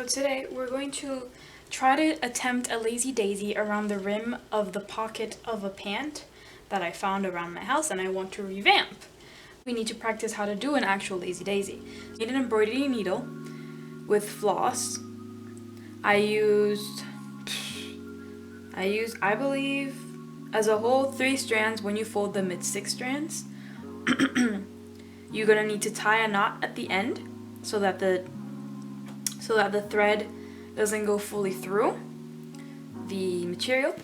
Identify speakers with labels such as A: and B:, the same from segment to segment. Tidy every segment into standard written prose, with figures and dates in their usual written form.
A: today we're going to try to attempt a lazy daisy around the rim of the pocket of a pant that I found around my house and I want to revamp. We need to practice how to do an actual lazy daisy. I need an embroidery needle with floss. I used, I believe, as a whole 3 strands. When you fold them, it's 6 strands. You're gonna need to tie a knot at the end so that the thread doesn't go fully through the material.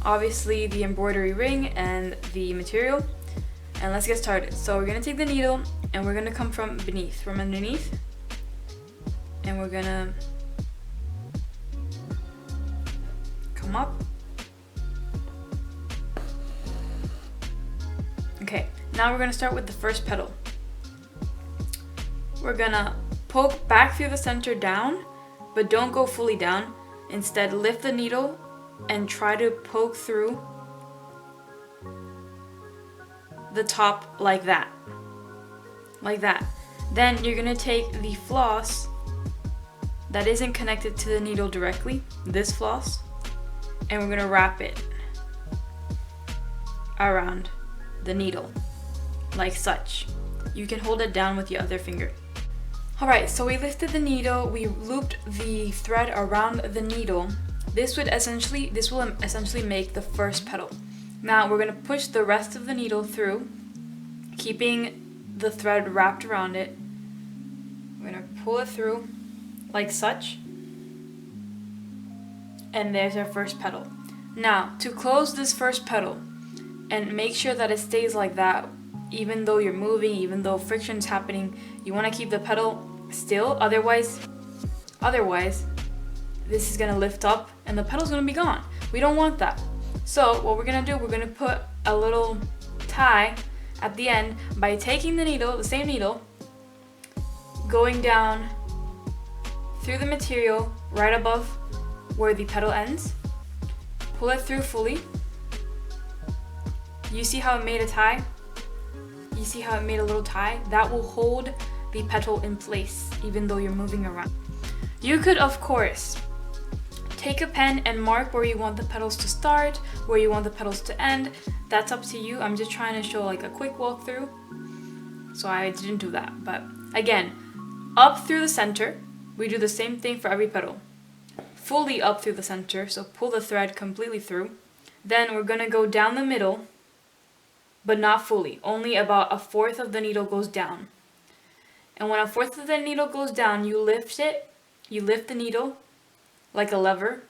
A: Obviously the embroidery ring and the material. And let's get started. So we're gonna take the needle and we're gonna come from underneath, and we're gonna come up. Okay, now we're gonna start with the first petal. We're gonna poke back through the center down, but don't go fully down. Instead, lift the needle and try to poke through the top like that. Like that. Then you're gonna take the floss that isn't connected to the needle directly, this floss, and we're gonna wrap it around the needle, like such. You can hold it down with your other finger. Alright, so we lifted the needle, we looped the thread around the needle. This will essentially make the first petal. Now we're going to push the rest of the needle through, keeping the thread wrapped around it. We're going to pull it through like such. And there's our first petal. Now, to close this first petal and make sure that it stays like that, even though you're moving, even though friction's happening, you want to keep the petal still, otherwise this is going to lift up and the petal's going to be gone. We don't want that. So what we're going to do, we're going to put a little tie at the end by taking the needle, the same needle, going down through the material right above where the petal ends, pull it through fully. You see how it made a tie? You see how it made a little tie? That will hold the petal in place even though you're moving around. You could, of course, take a pen and mark where you want the petals to start, where you want the petals to end. That's up to you. I'm just trying to show like a quick walkthrough, so I didn't do that. But again, up through the center, we do the same thing for every petal. Fully up through the center, so pull the thread completely through. Then we're gonna go down the middle, but not fully. Only about 1/4 of the needle goes down. And when 1/4 of the needle goes down, you lift it. You lift the needle like a lever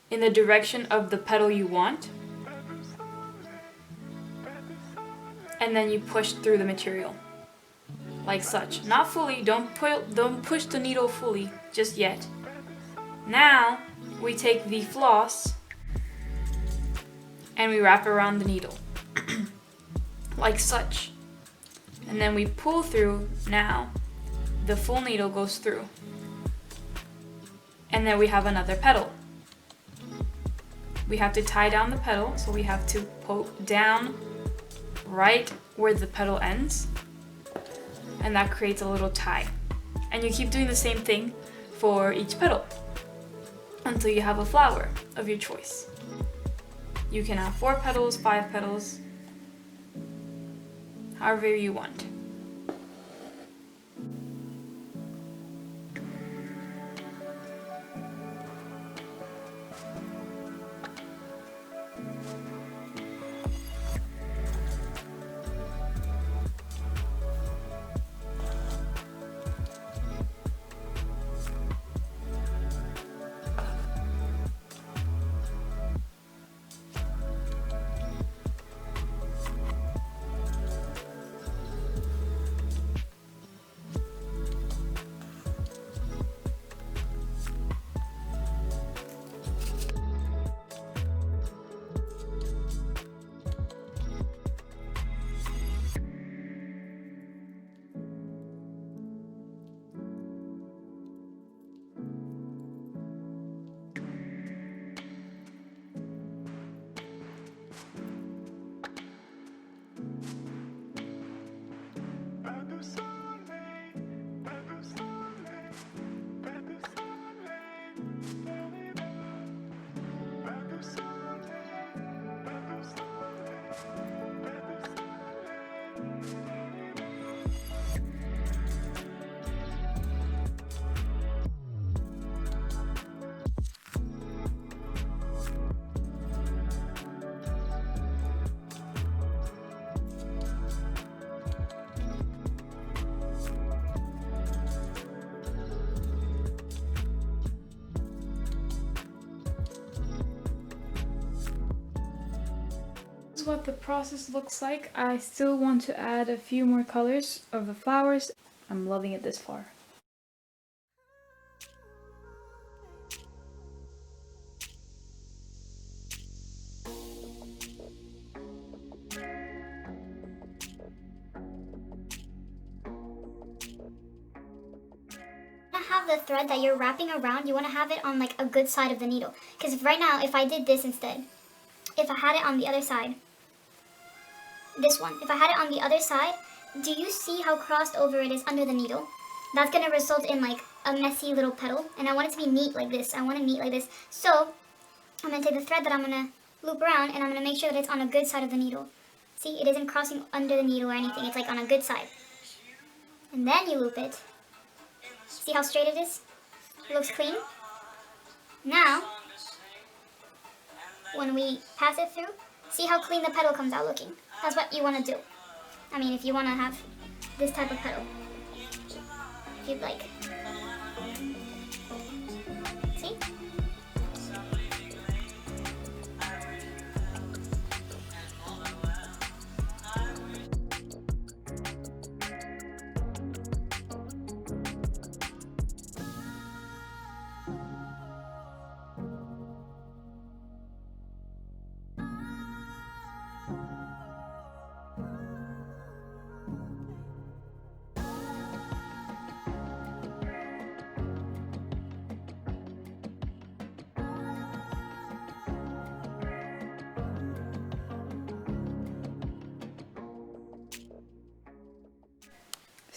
A: in the direction of the petal you want. And then you push through the material like such. Not fully. Don't push the needle fully just yet. Now we take the floss and we wrap around the needle like such, and then we pull through. Now the full needle goes through, and then we have another petal. We have to tie down the petal, so we have to poke down right where the petal ends, and that creates a little tie. And you keep doing the same thing for each petal until you have a flower of your choice. You can have 4 petals, 5 petals, however you want. is what the process looks like. I still want to add a few more colors of the flowers. I'm loving it this far.
B: Have the thread that you're wrapping around, you want to have it on like a good side of the needle, because right now if I did this instead, if I had it on the other side, this one, if I had it on the other side, do you see how crossed over it is under the needle? That's going to result in like a messy little petal, and I want it to be neat like this. I want it neat like this. So I'm going to take the thread that I'm going to loop around, and I'm going to make sure that it's on a good side of the needle. See, it isn't crossing under the needle or anything, it's like on a good side. And then you loop it. See how straight it is? It looks clean. Now, when we pass it through, see how clean the petal comes out looking. That's what you want to do. I mean, if you want to have this type of petal, if you'd like. See?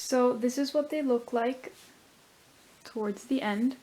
A: So this is what they look like towards the end.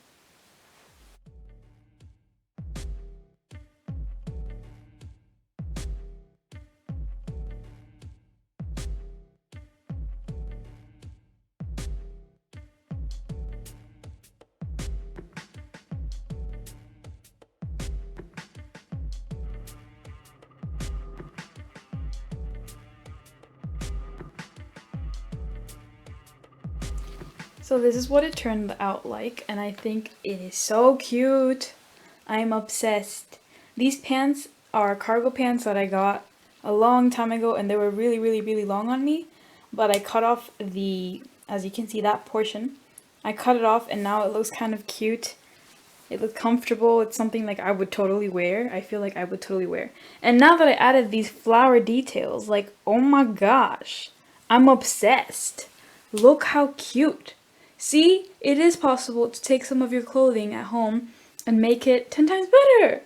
A: So this is what it turned out like, and I think it is so cute. I'm obsessed. These pants are cargo pants that I got a long time ago, and they were really long on me, but I cut off the, as you can see, that portion. I cut it off and now it looks kind of cute. It looks comfortable. It's something like I would totally wear. I feel like I would totally wear. And now that I added these flower details, like, oh my gosh, I'm obsessed. Look how cute. See, it is possible to take some of your clothing at home and make it 10 times better.